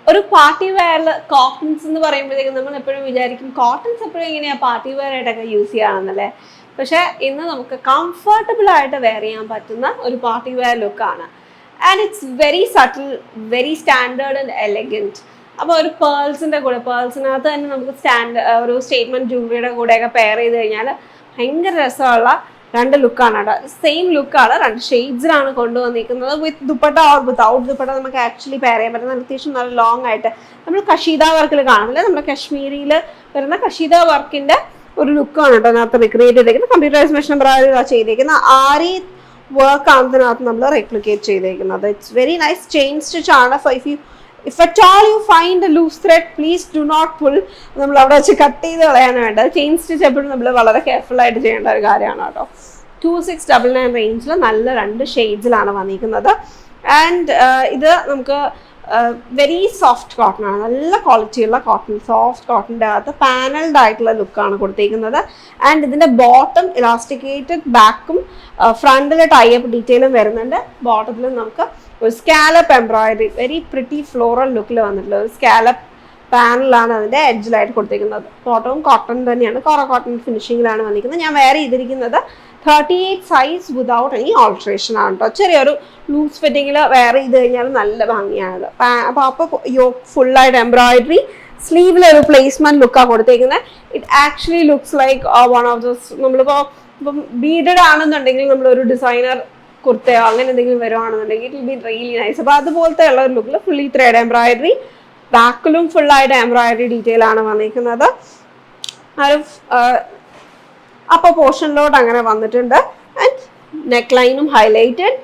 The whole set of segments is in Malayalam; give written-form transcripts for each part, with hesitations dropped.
ഒരു പാർട്ടി വെയറിൽ കോട്ടൺസ് എന്ന് പറയുമ്പോഴത്തേക്കും നമ്മൾ എപ്പോഴും വിചാരിക്കും കോട്ടൺസ് എപ്പോഴും എങ്ങനെയാണ് പാർട്ടി വെയർ ആയിട്ടൊക്കെ യൂസ് ചെയ്യാണെന്നല്ലേ. പക്ഷേ ഇന്ന് നമുക്ക് കംഫർട്ടബിൾ ആയിട്ട് വെയർ ചെയ്യാൻ പറ്റുന്ന ഒരു പാർട്ടി വെയർ ലുക്കാണ്. And it's very subtle, very standard and elegant. അപ്പോൾ ഒരു പേൾസിൻ്റെ കൂടെ, പേൾസിനകത്ത് തന്നെ നമുക്ക് ഒരു സ്റ്റേറ്റ്മെൻറ്റ് ജ്വല്ലറിയുടെ കൂടെയൊക്കെ പെയർ ചെയ്ത് കഴിഞ്ഞാൽ ഭയങ്കര രസമുള്ള രണ്ട് ലുക്കാണ് കേട്ടോ. സെയിം ലുക്കാണ്, രണ്ട് ഷെയ്ഡ്സിലാണ് കൊണ്ടുവന്നിരിക്കുന്നത്. വിത്ത് ദുപ്പട്ട ഓർ വിത്തൗട്ട് ദുപ്പട്ട നമുക്ക് ആക്ച്വലി പെയർ ചെയ്യാൻ പറ്റുന്ന അത്യാവശ്യം നല്ല ലോങ് ആയിട്ട് നമ്മൾ കഷീദ വർക്കിൽ കാണുന്നില്ല, നമ്മുടെ കാശ്മീരിയിൽ വരുന്ന കഷീദ വർക്കിൻ്റെ ഒരു ലുക്കാണ് കേട്ടോ അതിനകത്ത് റിക്രിയേറ്റ് ചെയ്തേക്കുന്നത്. കമ്പ്യൂട്ടറൈസ് മെഷീൻ പ്രകാരം ചെയ്തേക്കുന്ന ആരി വർക്ക് ആണ് ഇതിനകത്ത് നമ്മൾ റെപ്ലിക്കേറ്റ് ചെയ്തേക്കുന്നത്. It's very nice chain stitch ആണ്. If at all you find a loose thread, please do not pull. നമ്മൾ അവിടെ വെച്ച് കട്ട് ചെയ്ത് കളയാൻ വേണ്ടത്. ചെയിൻ സ്റ്റിച്ച് എപ്പോഴും നമ്മൾ വളരെ കെയർഫുൾ ആയിട്ട് ചെയ്യേണ്ട ഒരു കാര്യമാണ് കേട്ടോ. 2699 റേഞ്ചിൽ നല്ല രണ്ട് ഷെയ്ഡ്സിലാണ് വന്നിരിക്കുന്നത്. ആൻഡ് ഇത് നമുക്ക് വെരി സോഫ്റ്റ് കോട്ടൺ ആണ്, നല്ല ക്വാളിറ്റിയുള്ള കോട്ടൺ, സോഫ്റ്റ് കോട്ടൻ്റെ അകത്ത് പാനൽഡ് ആയിട്ടുള്ള ലുക്കാണ് കൊടുത്തിരിക്കുന്നത്. ആൻഡ് ഇതിൻ്റെ ബോട്ടം ഇലാസ്റ്റിക്കേറ്റഡ്, ബാക്കും ഫ്രണ്ടിൽ ടൈപ്പ് ഡീറ്റെയിലും വരുന്നുണ്ട്. ബോട്ടത്തിലും നമുക്ക് ഒരു scallop embroidery, very pretty floral ലുക്കിൽ വന്നിട്ടുള്ള ഒരു സ്കാലപ്പ് പാനലാണ് അതിൻ്റെ എഡ്ജിലായിട്ട് കൊടുത്തിരിക്കുന്നത്. ബോട്ടവും കോട്ടൺ തന്നെയാണ്, കോട്ടൺ ഫിനിഷിങ്ങിലാണ് വന്നിരിക്കുന്നത്. ഞാൻ വെയർ ചെയ്തിരിക്കുന്നത് 38 സൈസ് വിതൗട്ട് എനി ഓൾട്രേഷൻ ആണ് കേട്ടോ. ചെറിയൊരു ലൂസ് ഫിറ്റിങ്ങിൽ വെയർ ചെയ്ത് കഴിഞ്ഞാൽ നല്ല ഭംഗിയാണത്. അപ്പോൾ ഫുള്ളായിട്ട് എംബ്രോയിഡറി, സ്ലീവിലൊരു പ്ലേസ്മെൻറ്റ് ലുക്കാണ് കൊടുത്തേക്കുന്നത്. It actually looks like one of those, നമ്മളിപ്പോൾ ഇപ്പം ബീഡഡ് ആണെന്നുണ്ടെങ്കിൽ നമ്മളൊരു ഡിസൈനർ കുർത്തയോ അങ്ങനെ എന്തെങ്കിലും വരുവാണെന്നുണ്ടെങ്കിൽ it will be really nice. അപ്പോൾ അതുപോലത്തെ ഉള്ള ഒരു ലുക്കിൽ ഫുള്ളി ത്രെഡ് എംബ്രോയിഡറി, ബാക്കിലും ഫുള്ളായിട്ട് എംബ്രോയിഡറി ഡീറ്റെയിൽ ആണ് വന്നിരിക്കുന്നത്. ഒരു അപ്പർ പോർഷനിലോട്ട് അങ്ങനെ വന്നിട്ടുണ്ട്. ആൻഡ് നെക്ക് ലൈനും ഹൈലൈറ്റഡ്,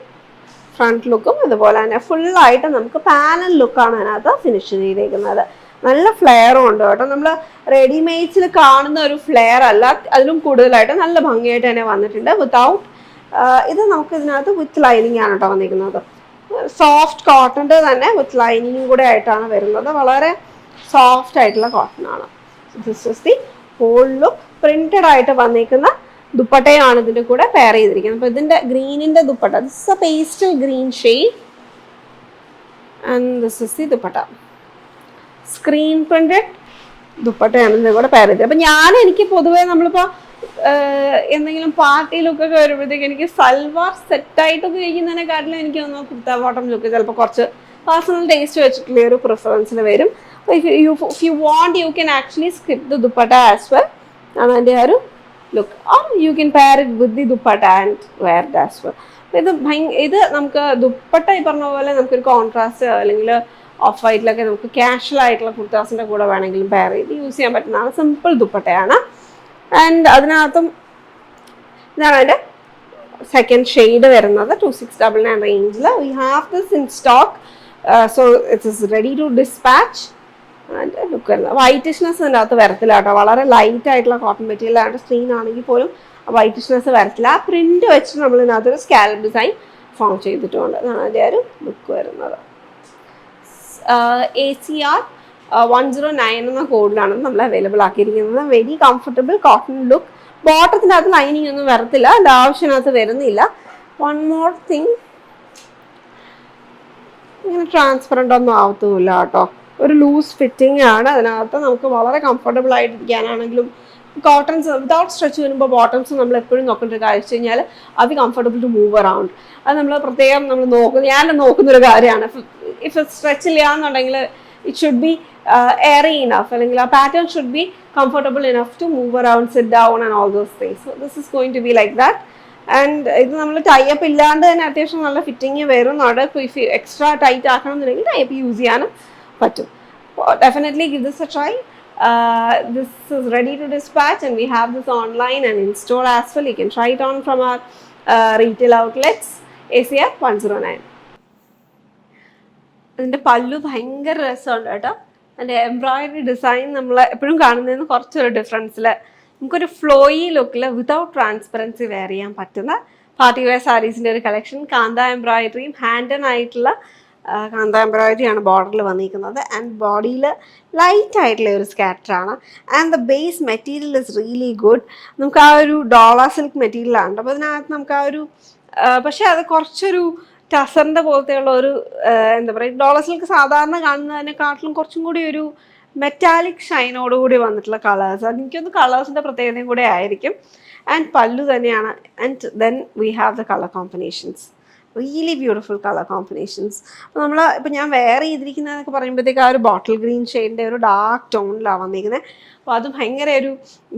ഫ്രണ്ട് ലുക്കും അതുപോലെ തന്നെ ഫുള്ളായിട്ട് നമുക്ക് പാനൽ ലുക്കാണ് അതിനകത്ത് ഫിനിഷ് ചെയ്തേക്കുന്നത്. നല്ല ഫ്ലെയറും ഉണ്ട് കേട്ടോ. നമ്മൾ റെഡിമെയ്ഡ്സിൽ കാണുന്ന ഒരു ഫ്ലെയർ അല്ല, അതിലും കൂടുതലായിട്ട് നല്ല ഭംഗിയായിട്ട് തന്നെ വന്നിട്ടുണ്ട്. വിത്തൗട്ട് ഇത് നമുക്ക് ഇതിനകത്ത് വിത്ത് ലൈനിങ് ആണ് കേട്ടോ വന്നിരിക്കുന്നത്. സോഫ്റ്റ് കോട്ടൻ്റെ തന്നെ വിത്ത് ലൈനിങ്ങും കൂടെ ആയിട്ടാണ് വരുന്നത്. വളരെ സോഫ്റ്റ് ആയിട്ടുള്ള കോട്ടൺ ആണ്. This is the whole look. Printed ആയിട്ട് വന്നിരിക്കുന്ന ദുപ്പട്ടയാണ് ഇതിൻ്റെ കൂടെ പെയർ ചെയ്തിരിക്കുന്നത്. അപ്പോൾ ഇതിൻ്റെ ഗ്രീനിൻ്റെ ദുപ്പട്ട, this is a pastel green shade and this is the dupatta. Screen printed ദുപ്പട്ടയാണ് ഇതിൻ്റെ കൂടെ പെയർ ചെയ്തത്. അപ്പം എനിക്ക് പൊതുവേ നമ്മളിപ്പോൾ എന്തെങ്കിലും പാർട്ടി ലുക്കൊക്കെ വരുമ്പോഴത്തേക്ക് എനിക്ക് സൽവാർ സെറ്റായിട്ടൊക്കെ കഴിക്കുന്നതിനെക്കാട്ടിലും എനിക്ക് തോന്നുന്നു കുർത്ത ബോട്ടം ലുക്ക് ചിലപ്പോൾ കുറച്ച് പേഴ്സണൽ ടേസ്റ്റ് വെച്ചിട്ടുള്ള ഒരു പ്രിഫറൻസിൽ വരും. If you want you can actually skip the dupatta as well ആണ് അതിൻ്റെ ആ ഒരു look, or you can pair it with the dupatta and wear it as well. ഇത് നമുക്ക് ദുപ്പട്ട ഈ പറഞ്ഞ പോലെ നമുക്കൊരു കോൺട്രാസ്റ്റ് അല്ലെങ്കിൽ ഓഫ് വൈറ്റിലൊക്കെ നമുക്ക് കാഷ്വൽ ആയിട്ടുള്ള കുർത്താസിൻ്റെ കൂടെ വേണമെങ്കിലും പെയർ ചെയ്ത് യൂസ് ചെയ്യാൻ പറ്റുന്നതാണ്. സിമ്പിൾ ദുപ്പട്ടയാണ്. ആൻഡ് അതിനകത്തും ഇതാണ് അതിൻ്റെ സെക്കൻഡ് ഷെയ്ഡ് വരുന്നത്. 2699 റേഞ്ചിൽ we have this in stock. So it is ready to dispatch. And look വരുന്നത് വൈറ്റിഷ്നെസ് ഇതിൻ്റെ അകത്ത് വരത്തില്ല കേട്ടോ. വളരെ ലൈറ്റ് ആയിട്ടുള്ള കോട്ടൺ മെറ്റീരിയൽ ആണ്. സ്ക്രീൻ ആണെങ്കിൽ പോലും വൈറ്റിഷ്നെസ് വരത്തില്ല. ആ പ്രിന്റ് വെച്ച് നമ്മൾ ഇതിനകത്തൊരു സ്കാലപ്പ് ഡിസൈൻ ഫോം ചെയ്തിട്ടുമുണ്ട്. അതാണ് അതിൻ്റെ ഒരു ലുക്ക് വരുന്നത്. ACR 109 എന്ന കോഡിലാണ് നമ്മൾ അവൈലബിൾ ആക്കിയിരിക്കുന്നത്. Very comfortable cotton look. ബോട്ടത്തിൻ്റെ അകത്ത് ലൈനിങ് ഒന്നും വരത്തില്ല, അതിൻ്റെ ആവശ്യത്തിനകത്ത് വരുന്നില്ല. വൺ മോർ തിങ്, ഇങ്ങനെ ട്രാൻസ്പെറൻ്റ് ഒന്നും ആവത്തുമില്ല കേട്ടോ. ഒരു ലൂസ് ഫിറ്റിംഗ് ആണ് അതിനകത്ത്. നമുക്ക് വളരെ കംഫർട്ടബിൾ ആയിട്ടിരിക്കാനാണെങ്കിലും കോട്ടൺസ് വിതൗട്ട് സ്ട്രെച്ച് വരുമ്പോൾ ബോട്ടംസ് നമ്മൾ എപ്പോഴും നോക്കേണ്ട ഒരു കാര്യം വെച്ച് കഴിഞ്ഞാൽ അത് കംഫർട്ടബിൾ ടു മൂവ് അറൗണ്ട്. അത് നമ്മൾ പ്രത്യേകം ഞാൻ നോക്കുന്നൊരു കാര്യമാണ്. ഇഫ് സ്ട്രെച്ച് ഇല്ല എന്നുണ്ടെങ്കിൽ it should be airy enough, അല്ലെങ്കിൽ ആ pattern should be comfortable enough to move around, sit down and all those things. So this is going to be like that. And ഇത് നമ്മൾ ടൈപ്പ് ഇല്ലാണ്ട് തന്നെ അത്യാവശ്യം നല്ല ഫിറ്റിങ് വരുന്നുണ്ട്. ഇപ്പോൾ ഇഫ് എക്സ്ട്രാ ടൈറ്റ് ആക്കണം എന്നുണ്ടെങ്കിൽ ടൈപ്പ് യൂസ് ചെയ്യാനും പറ്റും. Definitely give this A try. This is ready to dispatch and we have this online and in store as well. You can try it on from our retail outlets. ACR 109. അതിൻ്റെ പല്ലു ഭയങ്കര രസമുണ്ട് കേട്ടോ. അതിൻ്റെ എംബ്രോയിഡറി ഡിസൈൻ നമ്മൾ എപ്പോഴും കാണുന്നതിന് കുറച്ചൊരു ഡിഫറൻസിൽ നമുക്കൊരു ഫ്ലോയി ലുക്കിൽ വിതൗട്ട് ട്രാൻസ്പെറൻസി വെയർ ചെയ്യാൻ പറ്റുന്ന പാർട്ടി വെയർ സാരീസിൻ്റെ ഒരു കളക്ഷൻ. കാന്ത എംബ്രോയിഡറിയും ഹാൻഡൻ ആയിട്ടുള്ള കാന്ത എംബ്രോയിഡറിയാണ് ബോർഡറിൽ വന്നിരിക്കുന്നത്. ആൻഡ് ബോഡിയിൽ ലൈറ്റ് ആയിട്ടുള്ള ഒരു സ്കാറ്ററാണ്. And the base material is really good. നമുക്ക് ആ ഒരു ഡോള സിൽക്ക് മെറ്റീരിയലാണ്. അപ്പോൾ അതിനകത്ത് നമുക്ക് ആ ഒരു പക്ഷേ അത് കുറച്ചൊരു ടസറിൻ്റെ പോലത്തെയുള്ള ഒരു എന്താ പറയുക, ഡോളർ സിൽക്ക് സാധാരണ കാണുന്നതിനെക്കാട്ടിലും കുറച്ചും കൂടി ഒരു മെറ്റാലിക് ഷൈനോടുകൂടി വന്നിട്ടുള്ള കളേഴ്സ്. എനിക്കൊന്ന് കളേഴ്സിൻ്റെ പ്രത്യേകതയും കൂടെ ആയിരിക്കും. ആൻഡ് പല്ലു തന്നെയാണ്. And then we have the colour combinations, really beautiful colour combinations. അപ്പോൾ നമ്മൾ ഇപ്പം ഞാൻ വേറെ ചെയ്തിരിക്കുന്നതെന്നൊക്കെ പറയുമ്പോഴത്തേക്ക് ആ ഒരു ബോട്ടിൽ ഗ്രീൻ ഷെയ്ഡിൻ്റെ ഒരു ഡാർക്ക് ടോണിലാണ് വന്നിരിക്കുന്നത്. അപ്പോൾ അത് ഭയങ്കര ഒരു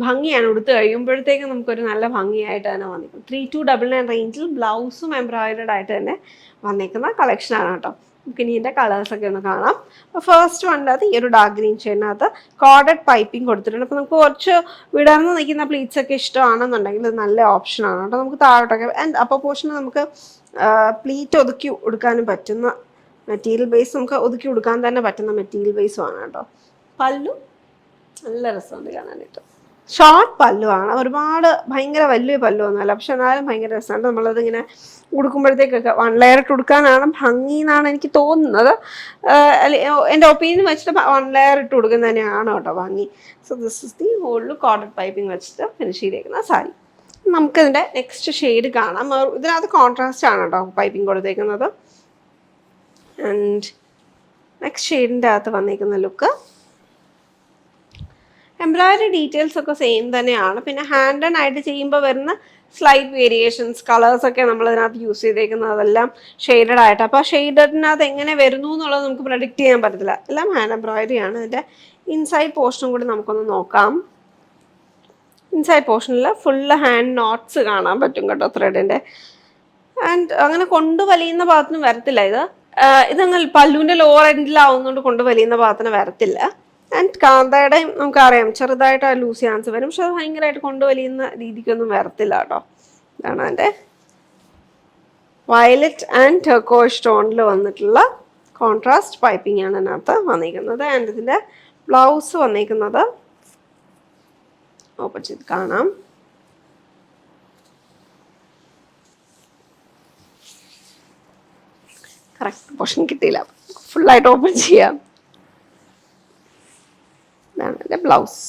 ഭംഗിയാണ്, ഉടുത്ത് കഴിയുമ്പോഴത്തേക്കും നമുക്കൊരു നല്ല ഭംഗിയായിട്ട് തന്നെ വന്നിരിക്കും. 3299 റേഞ്ചിൽ ബ്ലൗസും എംബ്രോയിഡഡ് ആയിട്ട് തന്നെ വന്നിരിക്കുന്ന കളക്ഷനാണ് കേട്ടോ. നമുക്ക് ഇനി ഇതിൻ്റെ കളേഴ്സൊക്കെ ഒന്ന് കാണാം. അപ്പോൾ ഫസ്റ്റ് വന്നത് ഈ ഒരു ഡാർക്ക് ഗ്രീൻ ഷെയ്ഡിനകത്ത് കോഡഡ് പൈപ്പിംഗ് കൊടുത്തിട്ടുണ്ട്. അപ്പോൾ നമുക്ക് കുറച്ച് വിടർന്ന് നിൽക്കുന്ന പ്ലീറ്റ്സ് ഒക്കെ ഇഷ്ടമാണെന്നുണ്ടെങ്കിൽ ഇത് നല്ല ഓപ്ഷനാണ് കേട്ടോ. നമുക്ക് താഴോട്ടൊക്കെ ആൻഡ് അപ്പർ പോർഷന് നമുക്ക് പ്ലീറ്റ് ഒതുക്കി കൊടുക്കാനും പറ്റുന്ന മെറ്റീരിയൽ ബേസ്, നമുക്ക് ഒതുക്കി കൊടുക്കാൻ തന്നെ പറ്റുന്ന മെറ്റീരിയൽ ബേസുമാണ് കേട്ടോ. പല്ലു നല്ല രസമുണ്ട് കാണാനായിട്ട്. ഷോർട്ട് പല്ലുവാണ്, ഒരുപാട് ഭയങ്കര വലിയ പല്ലുവൊന്നുമല്ല, പക്ഷെ എന്നാലും ഭയങ്കര രസമുണ്ട്. നമ്മളതിങ്ങനെ ഉടുക്കുമ്പോഴത്തേക്കൊക്കെ 1 ലെയർ ഇട്ട് ഉടുക്കാനാണ് ഭംഗി എന്നാണ് എനിക്ക് തോന്നുന്നത്. എൻ്റെ ഒപ്പീനിയൻ വെച്ചിട്ട് 1 ലെയർ ഇട്ട് കൊടുക്കുന്നത് തന്നെയാണ് കേട്ടോ ഭംഗി. So this is the whole cotton piping വെച്ചിട്ട് ഫിനിഷ് ചെയ്തേക്കുന്ന സാരി. നമുക്കിതിൻ്റെ നെക്സ്റ്റ് ഷെയ്ഡ് കാണാം. ഇതിനകത്ത് കോൺട്രാസ്റ്റ് ആണ് കേട്ടോ പൈപ്പിംഗ് കൊടുത്തേക്കുന്നത്. ആൻഡ് നെക്സ്റ്റ് ഷെയ്ഡിൻ്റെ അകത്ത് വന്നിരിക്കുന്ന ലുക്ക്, എംബ്രോയിഡറി ഡീറ്റെയിൽസ് ഒക്കെ സെയിം തന്നെയാണ്. പിന്നെ ഹാൻഡ് ആൻഡ് ആയിട്ട് ചെയ്യുമ്പോൾ വരുന്ന സ്ലൈറ്റ് വേരിയേഷൻസ്, കളേഴ്സൊക്കെ നമ്മളിതിനകത്ത് യൂസ് ചെയ്തേക്കുന്നത് അതെല്ലാം ഷെയ്ഡഡ് ആയിട്ട്. അപ്പോൾ ആ ഷെയ്ഡഡിനകത്ത് എങ്ങനെ വരുന്നു എന്നുള്ളത് നമുക്ക് പ്രഡിക്റ്റ് ചെയ്യാൻ പറ്റത്തില്ല. എല്ലാം ഹാൻഡ് എംബ്രോയിഡറി ആണ്. ഇതിൻ്റെ ഇൻസൈഡ് പോർഷനും കൂടി നമുക്കൊന്ന് നോക്കാം. ഇൻസൈഡ് പോർഷനിൽ ഫുള്ള് ഹാൻഡ് നോട്ട്സ് കാണാൻ പറ്റും കേട്ടോ ത്രെഡിൻ്റെ. ആൻഡ് അങ്ങനെ കൊണ്ട് വലിയുന്ന ഭാഗത്തിന് വരത്തില്ല. ഇതങ്ങനെ പല്ലുവിൻ്റെ ലോവർ എൻഡിലാവുന്നതുകൊണ്ട് കൊണ്ട് വലിയുന്ന ഭാഗത്തിന് വരത്തില്ല. ആൻഡ് കാന്തയുടെയും നമുക്കറിയാം ചെറുതായിട്ട് ആ ലൂസ് ചാൻസ് വരും, പക്ഷെ അത് ഭയങ്കരമായിട്ട് കൊണ്ടുവലിയുന്ന രീതിക്കൊന്നും വരത്തില്ല കേട്ടോ. ഇതാണ് എൻ്റെ വയലറ്റ് ആൻഡ് ടെർക്കോയിഷ് ടോണിൽ വന്നിട്ടുള്ള കോൺട്രാസ്റ്റ് പൈപ്പിംഗ് ആണ് അതിനകത്ത് വന്നിരിക്കുന്നത്. ആൻഡ് ഇതിൻ്റെ ബ്ലൗസ് വന്നിരിക്കുന്നത് ഓപ്പൺ ചെയ്ത് കാണാം. കറക്റ്റ് പോർഷൻ കിട്ടിയില്ല, ഫുള്ളായിട്ട് ഓപ്പൺ ചെയ്യാം. ഇതാണ് എൻ്റെ ബ്ലൗസ്.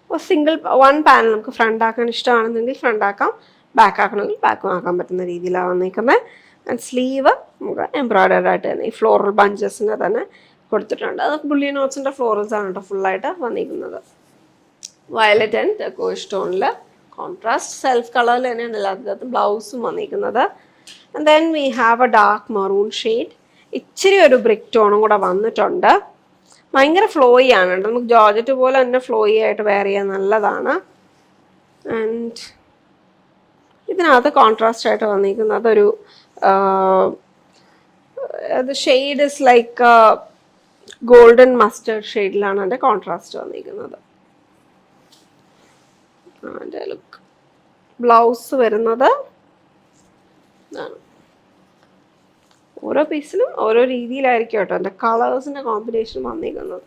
അപ്പോൾ സിംഗിൾ 1 പാനൽ നമുക്ക് ഫ്രണ്ട് ആക്കാൻ ഇഷ്ടമാണെന്നുണ്ടെങ്കിൽ ഫ്രണ്ട് ആക്കാം, ബാക്ക് ആക്കണമെങ്കിൽ ബാക്കും ആക്കാൻ പറ്റുന്ന രീതിയിലാണ് വന്നിരിക്കുന്നത്. ആൻഡ് സ്ലീവ് നമുക്ക് എംബ്രോയിഡറി ആയിട്ട് തന്നെ ഈ ഫ്ലോറൽ ബഞ്ചസിൻ്റെ തന്നെ കൊടുത്തിട്ടുണ്ട്. അത് ബുള്ളിയൻ നോട്ട്സിൻ്റെ ഫ്ലോറൽസ് ആണ് കേട്ടോ ഫുള്ളായിട്ട് വന്നിരിക്കുന്നത്. വയലറ്റ് ആൻഡ് ടെർക്കോയിഷ് ടോണിൽ കോൺട്രാസ്റ്റ് സെൽഫ് കളറിൽ തന്നെയാണ് എല്ലാത്തിനകത്തും ബ്ലൗസും വന്നിരിക്കുന്നത്. And then we have A dark maroon shade, ഇച്ചിരി ഒരു ബ്രിക്ക് ടോണും കൂടെ വന്നിട്ടുണ്ട്. ഭയങ്കര ഫ്ലോയി ആണ് കേട്ടോ, നമുക്ക് ജോർജറ്റ് പോലെ തന്നെ ഫ്ലോയി ആയിട്ട് വെയർ ചെയ്യാൻ നല്ലതാണ്. ആൻഡ് ഇതിനകത്ത് കോൺട്രാസ്റ്റ് ആയിട്ട് വന്നിരിക്കുന്നത് ഒരു shade is like golden mustard ഷെയ്ഡിലാണ് എൻ്റെ കോൺട്രാസ്റ്റ് വന്നിരിക്കുന്നത്. അതിൻ്റെ ലുക്ക്, ബ്ലൗസ് വരുന്നത് ഇതാണ്. ഓരോ പീസിലും ഓരോ രീതിയിലായിരിക്കും കേട്ടോ എൻ്റെ കളേഴ്സിൻ്റെ കോമ്പിനേഷൻ വന്നിരിക്കുന്നത്.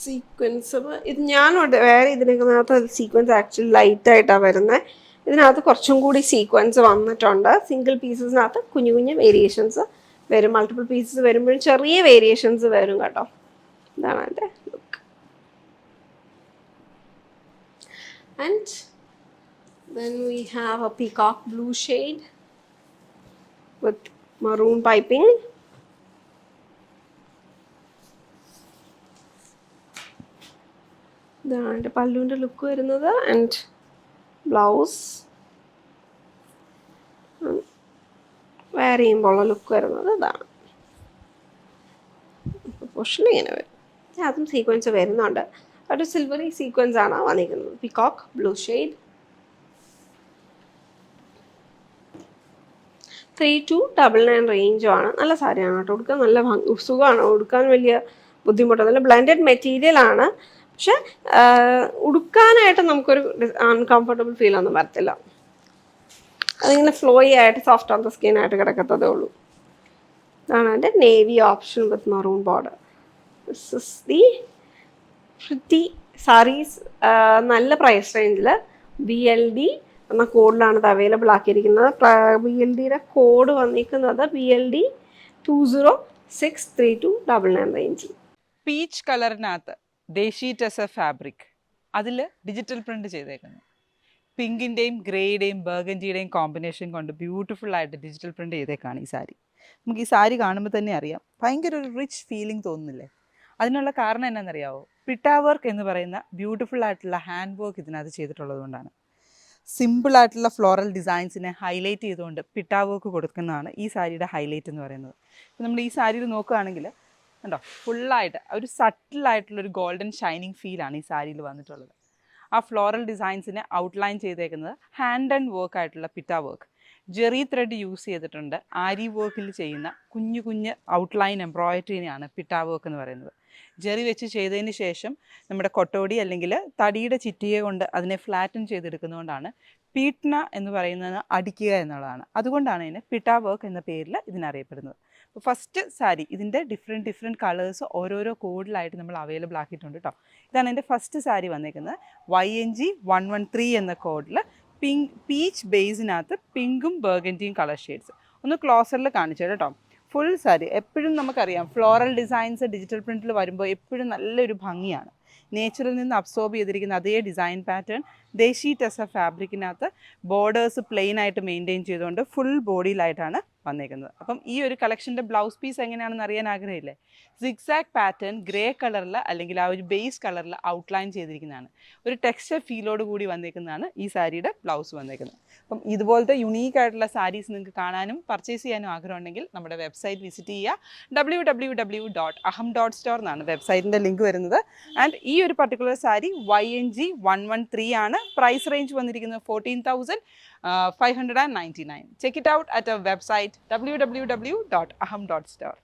സീക്വൻസ് ഇത് ഞാൻ വേറെ ഇതിനകത്ത് സീക്വൻസ് ആക്ച്വലി ലൈറ്റായിട്ടാണ് വരുന്നത്. ഇതിനകത്ത് കുറച്ചും കൂടി സീക്വൻസ് വന്നിട്ടുണ്ട്. സിംഗിൾ പീസസിനകത്ത് കുഞ്ഞു കുഞ്ഞു വേരിയേഷൻസ് വരും, മൾട്ടിപ്പിൾ പീസസ് വരുമ്പോഴും ചെറിയ വേരിയേഷൻസ് വരും കേട്ടോ. ഇതാണ് എൻ്റെ look. And then we have a peacock blue shade with maroon piping. ഇതാണ് പല്ലുവിൻ്റെ ലുക്ക് വരുന്നത്. ആൻഡ് ബ്ലൗസ് വെയർ ചെയ്യുമ്പോൾ ലുക്ക് വരുന്നത് ഇതാണ്. പോർഷൻ ഇങ്ങനെ വരും, അതും സീക്വൻസ് വരുന്നുണ്ട്. ഒരു സിൽവറി സീക്വൻസ് ആണ് വന്നിരിക്കുന്നത്. Peacock blue shade. 3299 റേഞ്ചുമാണ്. നല്ല സാരിയാണ് കേട്ടോ, ഉടുക്കാൻ നല്ല സുഖമാണ്, ഉടുക്കാൻ വലിയ ബുദ്ധിമുട്ടൊന്നുമില്ല. ബ്ലെൻഡഡ് മെറ്റീരിയൽ ആണ്, പക്ഷെ ഉടുക്കാനായിട്ട് നമുക്കൊരു അൺകംഫർട്ടബിൾ ഫീൽ ഒന്നും വരത്തില്ല. അതിങ്ങനെ ഫ്ലോയി ആയിട്ട് സോഫ്റ്റ് ഓൺ ദ സ്കിൻ ആയിട്ട് കിടക്കത്തതേ ഉള്ളൂ. ഇതാണ് എൻ്റെ navy option with maroon border. This is the pretty saris. നല്ല പ്രൈസ് റേഞ്ചിൽ BLD എന്ന കോഡിലാണ് ഇത് അവൈലബിൾ ആക്കിയിരിക്കുന്നത്. BLDയുടെ കോഡ് വന്നിരിക്കുന്നത് BLD 206329 റേഞ്ചിൽ. പീച്ച് കളറിനകത്ത് ദേശി ടെസർ ഫാബ്രിക്, അതിൽ ഡിജിറ്റൽ പ്രിന്റ് ചെയ്തേക്കുന്നു. പിങ്കിൻ്റെയും ഗ്രേയുടെയും ബർഗൻഡിയുടെയും കോമ്പിനേഷൻ കൊണ്ട് ബ്യൂട്ടിഫുൾ ആയിട്ട് ഡിജിറ്റൽ പ്രിൻ്റ് ചെയ്തേക്കാണ് ഈ സാരി. നമുക്ക് ഈ സാരി കാണുമ്പോൾ തന്നെ അറിയാം ഭയങ്കര ഒരു റിച്ച് ഫീലിംഗ് തോന്നുന്നില്ലേ? അതിനുള്ള കാരണം എന്നാണെന്നറിയാവോ? പിട്ടാ വർക്ക് എന്ന് പറയുന്ന ബ്യൂട്ടിഫുൾ ആയിട്ടുള്ള ഹാൻഡ് വർക്ക് ഇതിനകത്ത് ചെയ്തിട്ടുള്ളത് കൊണ്ടാണ്. സിമ്പിളായിട്ടുള്ള ഫ്ലോറൽ ഡിസൈൻസിനെ ഹൈലൈറ്റ് ചെയ്തുകൊണ്ട് പിട്ടാ വർക്ക് കൊടുക്കുന്നതാണ് ഈ സാരിയുടെ ഹൈലൈറ്റ് എന്ന് പറയുന്നത്. ഇപ്പോൾ നമ്മൾ ഈ സാരിയിൽ നോക്കുകയാണെങ്കിൽ കണ്ടോ, ഫുള്ളായിട്ട് ഒരു സട്ടിലായിട്ടുള്ളൊരു ഗോൾഡൻ ഷൈനിങ് ഫീലാണ് ഈ സാരിയിൽ വന്നിട്ടുള്ളത്. ആ ഫ്ലോറൽ ഡിസൈൻസിനെ ഔട്ട്ലൈൻ ചെയ്തേക്കുന്നത് ഹാൻഡ് ആൻഡ് വർക്ക് ആയിട്ടുള്ള പിറ്റാ വർക്ക്. ജെറി ത്രെഡ് യൂസ് ചെയ്തിട്ടുണ്ട്. ആരി വർക്കിൽ ചെയ്യുന്ന കുഞ്ഞു കുഞ്ഞ് ഔട്ട്ലൈൻ എംബ്രോയിഡറിനെയാണ് പിറ്റാ വർക്ക് എന്ന് പറയുന്നത്. ജെറി വെച്ച് ചെയ്തതിന് ശേഷം നമ്മുടെ കൊട്ടോടി അല്ലെങ്കിൽ തടിയുടെ ചിറ്റിയെ കൊണ്ട് അതിനെ ഫ്ലാറ്റൻ ചെയ്തെടുക്കുന്നതുകൊണ്ടാണ് പീട്ന എന്ന് പറയുന്നത് അടിക്കുക എന്നുള്ളതാണ്. അതുകൊണ്ടാണ് ഇതിന് പിറ്റാ വർക്ക് എന്ന പേരിൽ ഇതിനറിയപ്പെടുന്നത്. അപ്പോൾ ഫസ്റ്റ് സാരി ഇതിൻ്റെ ഡിഫറെൻറ്റ് കളേഴ്സ് ഓരോരോ കോഡിലായിട്ട് നമ്മൾ അവൈലബിൾ ആക്കിയിട്ടുണ്ട് കേട്ടോ. ഇതാണ് എൻ്റെ ഫസ്റ്റ് സാരി വന്നേക്കുന്നത്. YNG 113 എന്ന കോഡിൽ പീച്ച് ബേസിനകത്ത് പിങ്കും ബർഗൻഡിയും കളർ ഷെയ്ഡ്സ്. ഒന്ന് ക്ലോസറിൽ കാണിച്ചു കേട്ടോ. ഫുൾ സാരി എപ്പോഴും നമുക്കറിയാം ഫ്ലോറൽ ഡിസൈൻസ് ഡിജിറ്റൽ പ്രിൻറ്റിൽ വരുമ്പോൾ എപ്പോഴും നല്ലൊരു ഭംഗിയാണ്. നേച്ചറിൽ നിന്ന് അബ്സോർബ് ചെയ്തിരിക്കുന്ന അതേ ഡിസൈൻ പാറ്റേൺ ദേശി ടെസ ഫാബ്രിക്കിനകത്ത് ബോർഡേഴ്സ് പ്ലെയിൻ ആയിട്ട് മെയിൻറ്റെയിൻ ചെയ്തുകൊണ്ട് ഫുൾ ബോഡിയിലായിട്ടാണ് വന്നേക്കുന്നത്. അപ്പം ഈ ഒരു കളക്ഷൻ്റെ ബ്ലൗസ് പീസ് എങ്ങനെയാണെന്ന് അറിയാൻ ആഗ്രഹമില്ലേ? സിഗ്സാഗ് പാറ്റേൺ ഗ്രേ കളറിൽ അല്ലെങ്കിൽ ആ ഒരു ബേസ് കളറിൽ ഔട്ട്ലൈൻ ചെയ്തിരിക്കുന്നതാണ്. ഒരു ടെക്സ്ചർ ഫീലോട് കൂടി വന്നേക്കുന്നതാണ് ഈ സാരിയുടെ ബ്ലൗസ് വന്നേക്കുന്നത്. അപ്പം ഇതുപോലത്തെ യുണീക്ക് ആയിട്ടുള്ള സാരീസ് നിങ്ങൾക്ക് കാണാനും പർച്ചേസ് ചെയ്യാനും ആഗ്രഹമുണ്ടെങ്കിൽ നമ്മുടെ വെബ്സൈറ്റ് വിസിറ്റ് ചെയ്യുക. www.aham.store എന്നാണ് വെബ്സൈറ്റിൻ്റെ ലിങ്ക് വരുന്നത്. ആൻഡ് ഈ ഒരു പർട്ടിക്കുലർ സാരി YNG 113 ആണ്. പ്രൈസ് റേഞ്ച് വന്നിരിക്കുന്നത് 14,599. Check it out at our website www.aham.store.